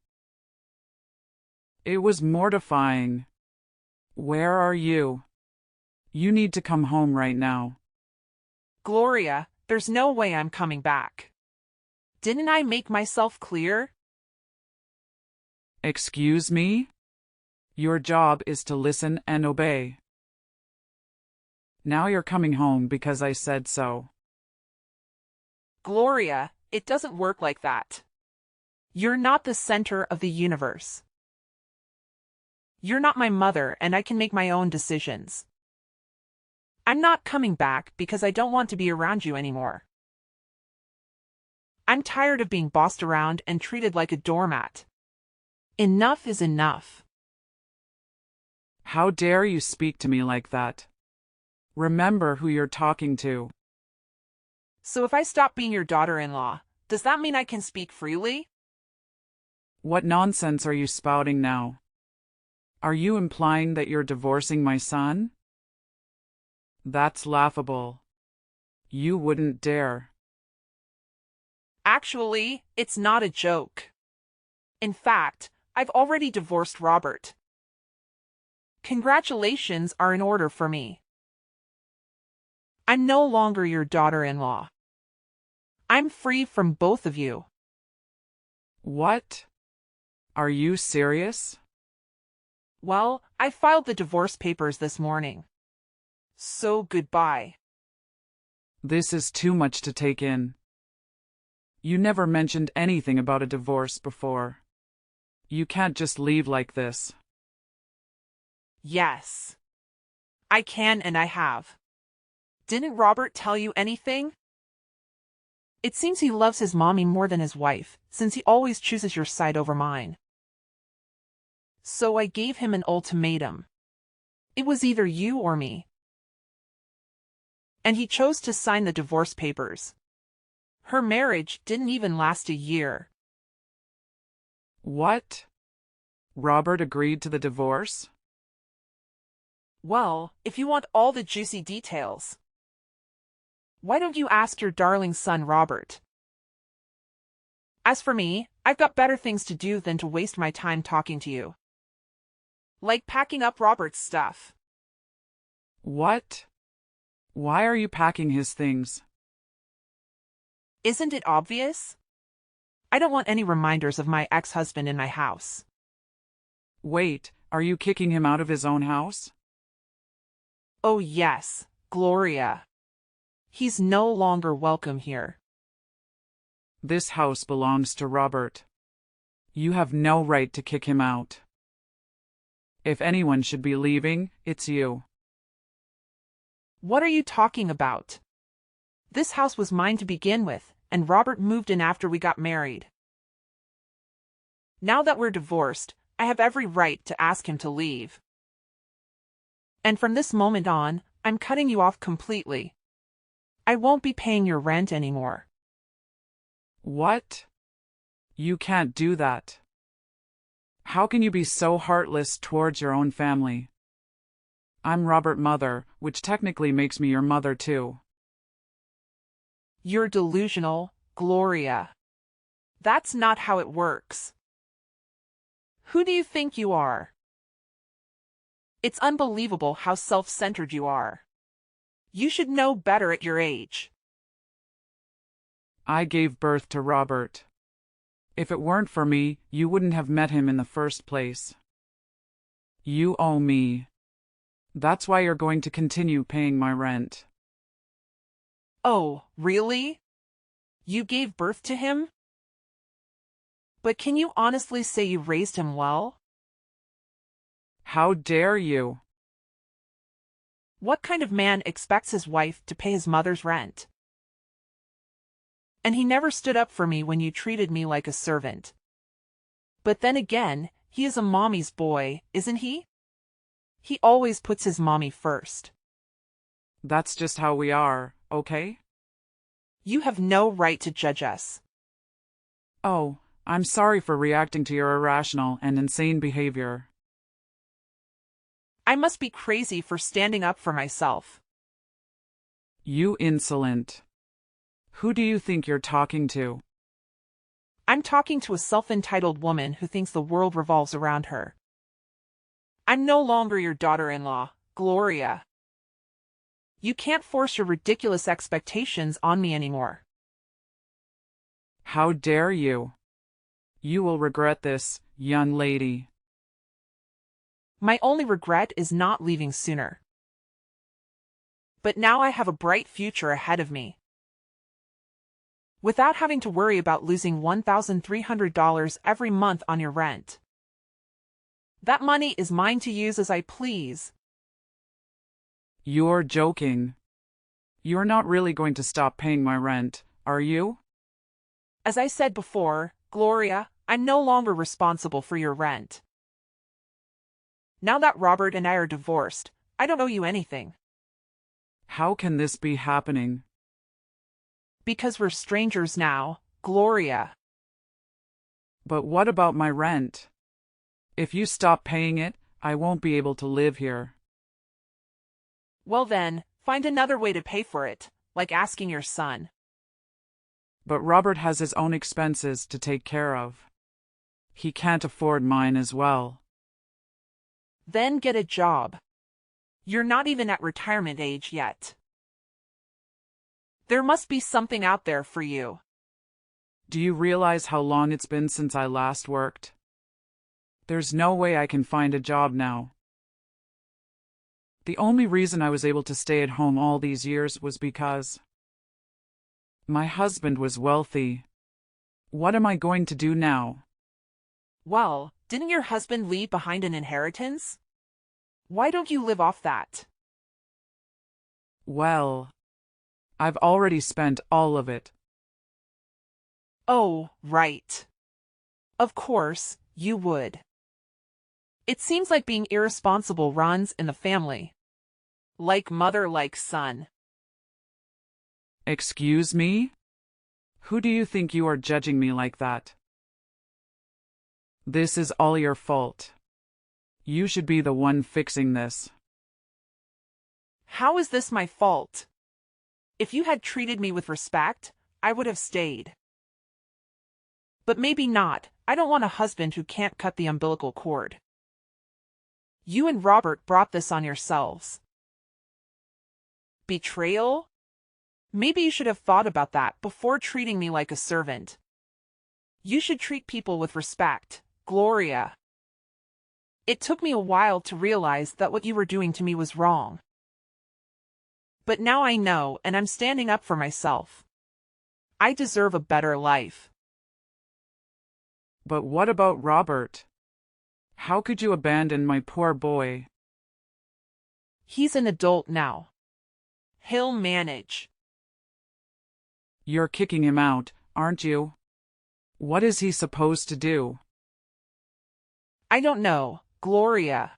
It was mortifying. Where are you? You need to come home right now. Gloria, there's no way I'm coming back. Didn't I make myself clear? Excuse me? Your job is to listen and obey. Now you're coming home because I said so. Gloria, it doesn't work like that. You're not the center of the universe. You're not my mother, and I can make my own decisions. I'm not coming back because I don't want to be around you anymore. I'm tired of being bossed around and treated like a doormat. Enough is enough. How dare you speak to me like that? Remember who you're talking to. So if I stop being your daughter-in-law, does that mean I can speak freely? What nonsense are you spouting now? Are you implying that you're divorcing my son? That's laughable. You wouldn't dare. Actually, it's not a joke. In fact, I've already divorced Robert. Congratulations are in order for me. I'm no longer your daughter-in-law. I'm free from both of you. What? Are you serious? Well, I filed the divorce papers this morning. So goodbye. This is too much to take in. You never mentioned anything about a divorce before. You can't just leave like this. Yes. I can and I have. Didn't Robert tell you anything? It seems he loves his mommy more than his wife, since he always chooses your side over mine. So I gave him an ultimatum. It was either you or me. And he chose to sign the divorce papers. Her marriage didn't even last a year. What? Robert agreed to the divorce? Well, if you want all the juicy details, why don't you ask your darling son Robert? As for me, I've got better things to do than to waste my time talking to you. Like packing up Robert's stuff. What? Why are you packing his things? Isn't it obvious? I don't want any reminders of my ex-husband in my house. Wait, are you kicking him out of his own house? Oh yes, Gloria. He's no longer welcome here. This house belongs to Robert. You have no right to kick him out. If anyone should be leaving, it's you. What are you talking about? This house was mine to begin with, and Robert moved in after we got married. Now that we're divorced, I have every right to ask him to leave. And from this moment on, I'm cutting you off completely. I won't be paying your rent anymore. What? You can't do that. How can you be so heartless towards your own family? I'm Robert's mother, which technically makes me your mother too. You're delusional, Gloria. That's not how it works. Who do you think you are? It's unbelievable how self-centered you are. You should know better at your age. I gave birth to Robert. If it weren't for me, you wouldn't have met him in the first place. You owe me. That's why you're going to continue paying my rent. Oh, really? You gave birth to him? But can you honestly say you raised him well? How dare you? What kind of man expects his wife to pay his mother's rent? And he never stood up for me when you treated me like a servant. But then again, he is a mommy's boy, isn't he? He always puts his mommy first. That's just how we are, okay? You have no right to judge us. Oh, I'm sorry for reacting to your irrational and insane behavior. I must be crazy for standing up for myself. You insolent. Who do you think you're talking to? I'm talking to a self-entitled woman who thinks the world revolves around her. I'm no longer your daughter-in-law, Gloria. You can't force your ridiculous expectations on me anymore. How dare you? You will regret this, young lady. My only regret is not leaving sooner. But now I have a bright future ahead of me. Without having to worry about losing $1,300 every month on your rent. That money is mine to use as I please. You're joking. You're not really going to stop paying my rent, are you? As I said before, Gloria, I'm no longer responsible for your rent. Now that Robert and I are divorced, I don't owe you anything. How can this be happening? Because we're strangers now, Gloria. But what about my rent? If you stop paying it, I won't be able to live here. Well then, find another way to pay for it, like asking your son. But Robert has his own expenses to take care of. He can't afford mine as well. Then get a job. You're not even at retirement age yet. There must be something out there for you. Do you realize how long it's been since I last worked? There's no way I can find a job now. The only reason I was able to stay at home all these years was because my husband was wealthy. What am I going to do now? Well, didn't your husband leave behind an inheritance? Why don't you live off that? Well, I've already spent all of it. Oh, right. Of course, you would. It seems like being irresponsible runs in the family. Like mother, like son. Excuse me? Who do you think you are judging me like that? This is all your fault. You should be the one fixing this. How is this my fault? If you had treated me with respect, I would have stayed. But maybe not. I don't want a husband who can't cut the umbilical cord. You and Robert brought this on yourselves. Betrayal? Maybe you should have thought about that before treating me like a servant. You should treat people with respect, Gloria. It took me a while to realize that what you were doing to me was wrong. But now I know, and I'm standing up for myself. I deserve a better life. But what about Robert? How could you abandon my poor boy? He's an adult now. He'll manage. You're kicking him out, aren't you? What is he supposed to do? I don't know, Gloria.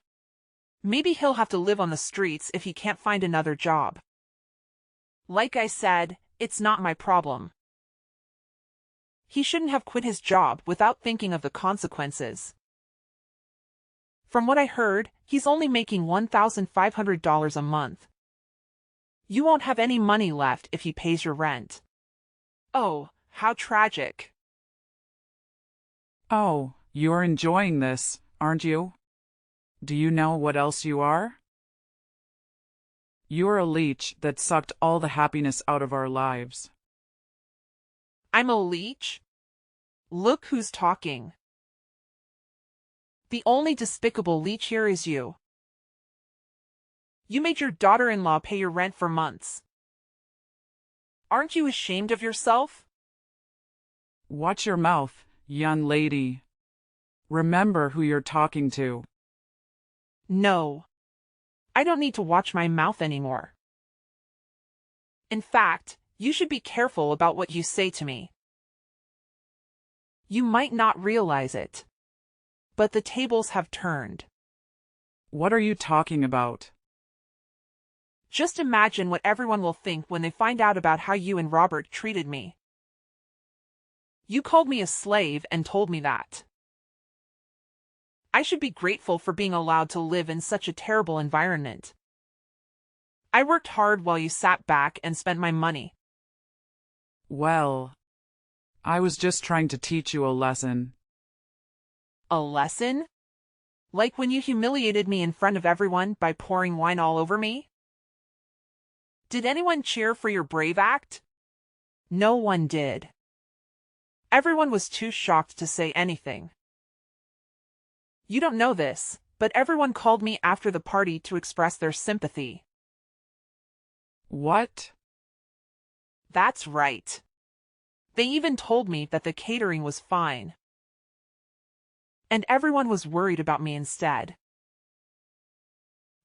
Maybe he'll have to live on the streets if he can't find another job. Like I said, it's not my problem. He shouldn't have quit his job without thinking of the consequences. From what I heard, he's only making $1,500 a month. You won't have any money left if he pays your rent. Oh, how tragic. Oh, you're enjoying this, aren't you? Do you know what else you are? You're a leech that sucked all the happiness out of our lives. I'm a leech? Look who's talking. The only despicable leech here is you. You made your daughter-in-law pay your rent for months. Aren't you ashamed of yourself? Watch your mouth, young lady. Remember who you're talking to. No. I don't need to watch my mouth anymore. In fact, you should be careful about what you say to me. You might not realize it, but the tables have turned. What are you talking about? Just imagine what everyone will think when they find out about how you and Robert treated me. You called me a slave and told me that. I should be grateful for being allowed to live in such a terrible environment. I worked hard while you sat back and spent my money. Well, I was just trying to teach you a lesson. A lesson? Like when you humiliated me in front of everyone by pouring wine all over me? Did anyone cheer for your brave act? No one did. Everyone was too shocked to say anything. You don't know this, but everyone called me after the party to express their sympathy. What? That's right. They even told me that the catering was fine. And everyone was worried about me instead.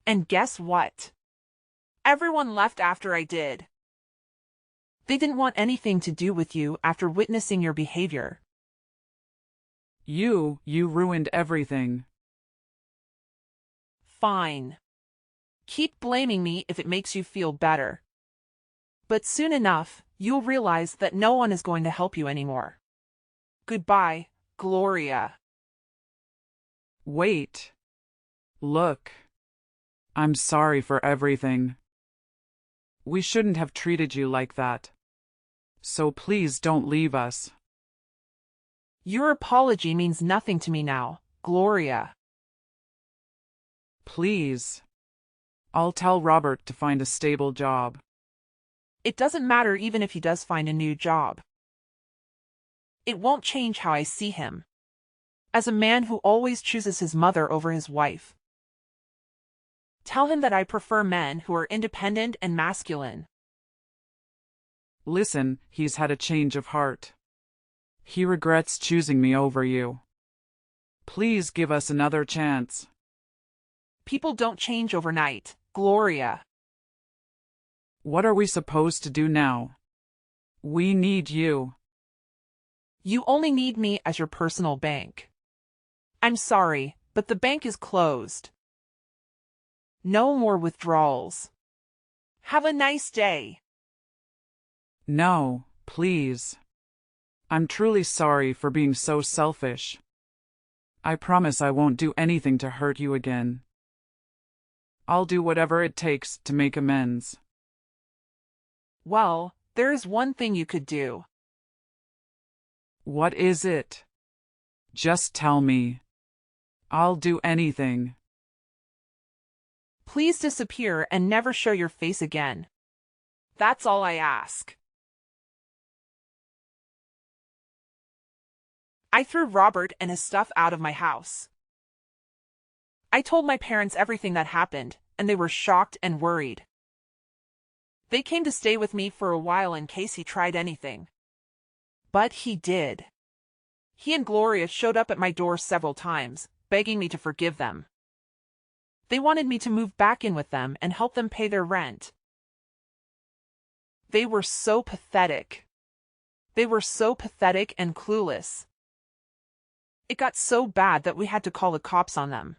And guess what? Everyone left after I did. They didn't want anything to do with you after witnessing your behavior. You ruined everything. Fine. Keep blaming me if it makes you feel better. But soon enough, you'll realize that no one is going to help you anymore. Goodbye, Gloria. Wait. Look. I'm sorry for everything. We shouldn't have treated you like that. So please don't leave us. Your apology means nothing to me now, Gloria. Please. I'll tell Robert to find a stable job. It doesn't matter even if he does find a new job. It won't change how I see him. As a man who always chooses his mother over his wife. Tell him that I prefer men who are independent and masculine. Listen, he's had a change of heart. He regrets choosing me over you. Please give us another chance. People don't change overnight, Gloria. What are we supposed to do now? We need you. You only need me as your personal bank. I'm sorry, but the bank is closed. No more withdrawals. Have a nice day. No, please. I'm truly sorry for being so selfish. I promise I won't do anything to hurt you again. I'll do whatever it takes to make amends. Well, there is one thing you could do. What is it? Just tell me. I'll do anything. Please disappear and never show your face again. That's all I ask. I threw Robert and his stuff out of my house. I told my parents everything that happened, and they were shocked and worried. They came to stay with me for a while in case he tried anything. But he did. He and Gloria showed up at my door several times, begging me to forgive them. They wanted me to move back in with them and help them pay their rent. They were so pathetic. They were so pathetic and clueless. It got so bad that we had to call the cops on them.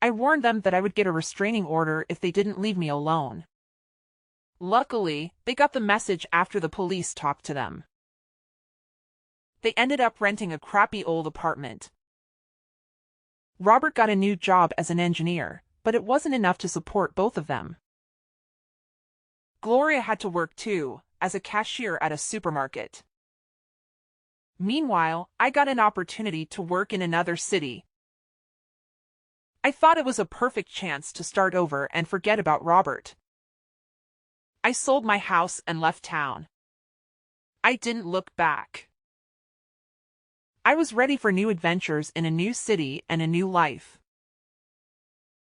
I warned them that I would get a restraining order if they didn't leave me alone. Luckily, they got the message after the police talked to them. They ended up renting a crappy old apartment. Robert got a new job as an engineer, but it wasn't enough to support both of them. Gloria had to work too, as a cashier at a supermarket. Meanwhile, I got an opportunity to work in another city. I thought it was a perfect chance to start over and forget about Robert. I sold my house and left town. I didn't look back. I was ready for new adventures in a new city and a new life.